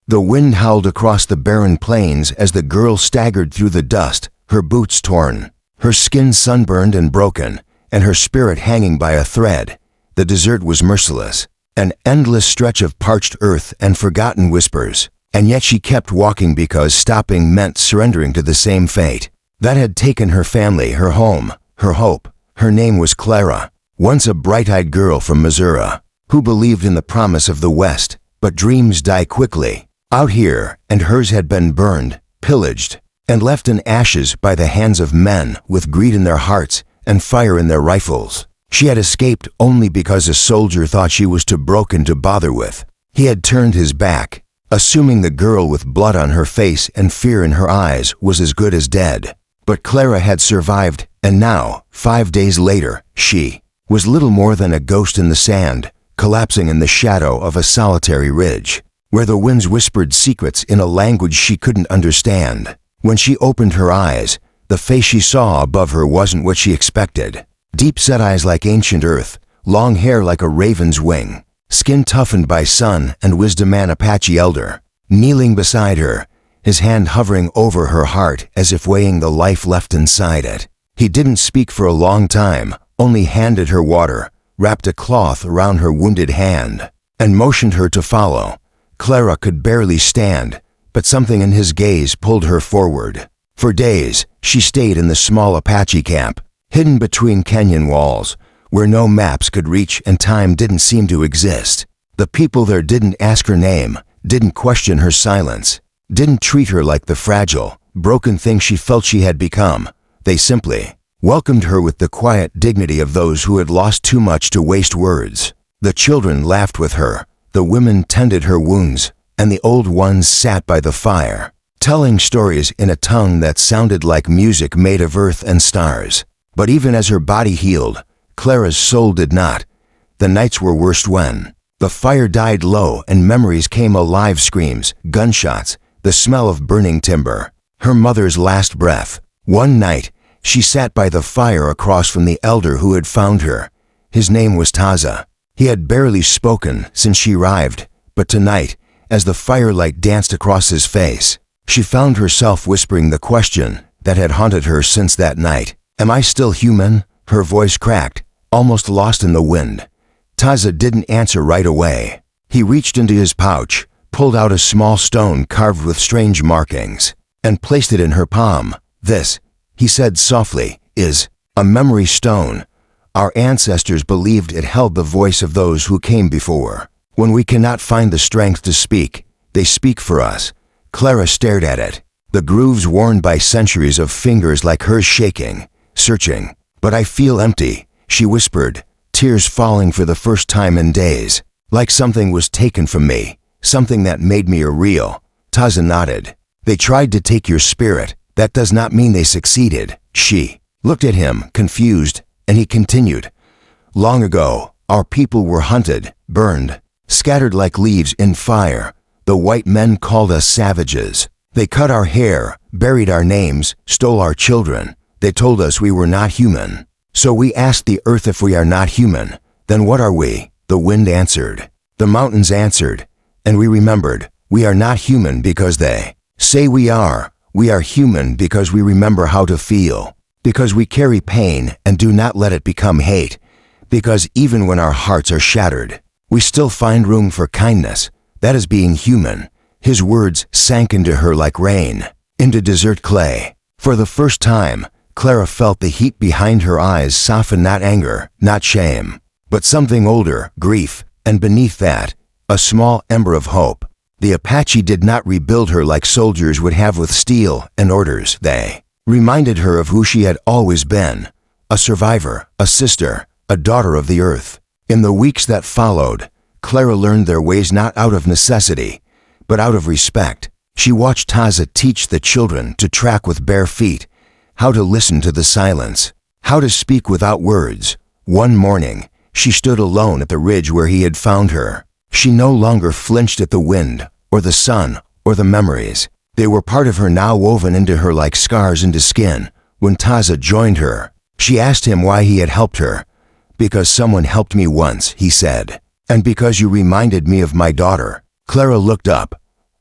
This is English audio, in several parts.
The wind howled across the barren plains as the girl staggered through the dust, her boots torn, her skin sunburned and broken, and her spirit hanging by a thread. The desert was merciless, an endless stretch of parched earth and forgotten whispers, and yet she kept walking because stopping meant surrendering to the same fate that had taken her family, her home, her hope. Her name was Clara, once a bright-eyed girl from Missouri, who believed in the promise of the West, but dreams die quickly out here, and hers had been burned, pillaged, and left in ashes by the hands of men with greed in their hearts and fire in their rifles. She had escaped only because a soldier thought she was too broken to bother with. He had turned his back, assuming the girl with blood on her face and fear in her eyes was as good as dead. But Clara had survived, and now, 5 days later, she was little more than a ghost in the sand, collapsing in the shadow of a solitary ridge, where the winds whispered secrets in a language she couldn't understand. When she opened her eyes, the face she saw above her wasn't what she expected. Deep-set eyes like ancient earth, long hair like a raven's wing, skin toughened by sun and wisdom. An Apache elder, kneeling beside her, his hand hovering over her heart as if weighing the life left inside it. He didn't speak for a long time, only handed her water, wrapped a cloth around her wounded hand, and motioned her to follow. Clara could barely stand, but something in his gaze pulled her forward. For days, she stayed in the small Apache camp, hidden between canyon walls, where no maps could reach and time didn't seem to exist. The people there didn't ask her name, didn't question her silence, didn't treat her like the fragile, broken thing she felt she had become. They simply welcomed her with the quiet dignity of those who had lost too much to waste words. The children laughed with her, the women tended her wounds, and the old ones sat by the fire, telling stories in a tongue that sounded like music made of earth and stars. But even as her body healed, Clara's soul did not. The nights were worst when the fire died low and memories came alive. Screams, gunshots, the smell of burning timber, her mother's last breath. One night, she sat by the fire across from the elder who had found her. His name was Taza. He had barely spoken since she arrived, but tonight, as the firelight danced across his face, she found herself whispering the question that had haunted her since that night. Am I still human? Her voice cracked, almost lost in the wind. Taza didn't answer right away. He reached into his pouch, pulled out a small stone carved with strange markings, and placed it in her palm. This, he said softly, is a memory stone. Our ancestors believed it held the voice of those who came before. When we cannot find the strength to speak, they speak for us. Clara stared at it, the grooves worn by centuries of fingers like hers shaking, searching. But I feel empty, she whispered, tears falling for the first time in days, like something was taken from me, something that made me real. Taza nodded. They tried to take your spirit. That does not mean they succeeded. She looked at him, confused, and he continued. Long ago, our people were hunted, burned, scattered like leaves in fire. The white men called us savages. They cut our hair, buried our names, stole our children. They told us we were not human. So we asked the earth, if we are not human, then what are we? The wind answered. The mountains answered. And we remembered, we are not human because they say we are. We are human because we remember how to feel, because we carry pain and do not let it become hate, because even when our hearts are shattered, we still find room for kindness. That is being human. His words sank into her like rain, into desert clay. For the first time, Clara felt the heat behind her eyes soften, not anger, not shame, but something older, grief, and beneath that, a small ember of hope. The Apache did not rebuild her like soldiers would have with steel and orders. They reminded her of who she had always been, a survivor, a sister, a daughter of the earth. In the weeks that followed, Clara learned their ways not out of necessity, but out of respect. She watched Taza teach the children to track with bare feet, how to listen to the silence, how to speak without words. One morning, she stood alone at the ridge where he had found her. She no longer flinched at the wind, or the sun, or the memories. They were part of her now, woven into her like scars into skin. When Taza joined her, she asked him why he had helped her. Because someone helped me once, he said, and because you reminded me of my daughter. Clara looked up,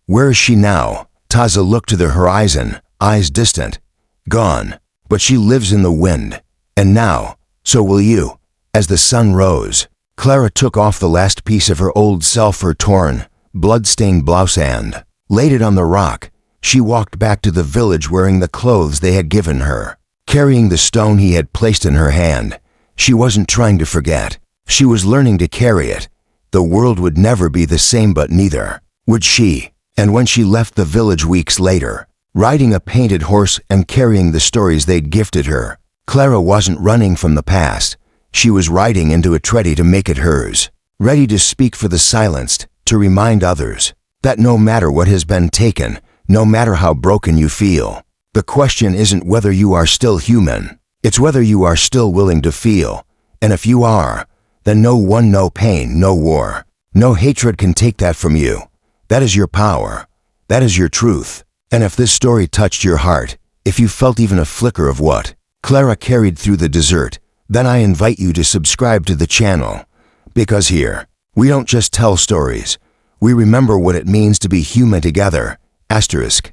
Where is she now? Taza looked to the horizon, eyes distant. Gone. But she lives in the wind. And now, so will you. As the sun rose, Clara took off the last piece of her old self, her torn, blood-stained blouse, and laid it on the rock. She walked back to the village wearing the clothes they had given her, carrying the stone he had placed in her hand. She wasn't trying to forget. She was learning to carry it. The world would never be the same, but neither would she. And when she left the village weeks later, riding a painted horse and carrying the stories they'd gifted her, Clara wasn't running from the past. She was riding into it, ready to make it hers, ready to speak for the silenced, to remind others that no matter what has been taken, no matter how broken you feel, the question isn't whether you are still human, it's whether you are still willing to feel. And if you are, then no pain, no war, no hatred can take that from you. That is your power. That is your truth. And if this story touched your heart, if you felt even a flicker of what Clara carried through the desert, then I invite you to subscribe to the channel. Because here, we don't just tell stories, we remember what it means to be human together. Asterisk.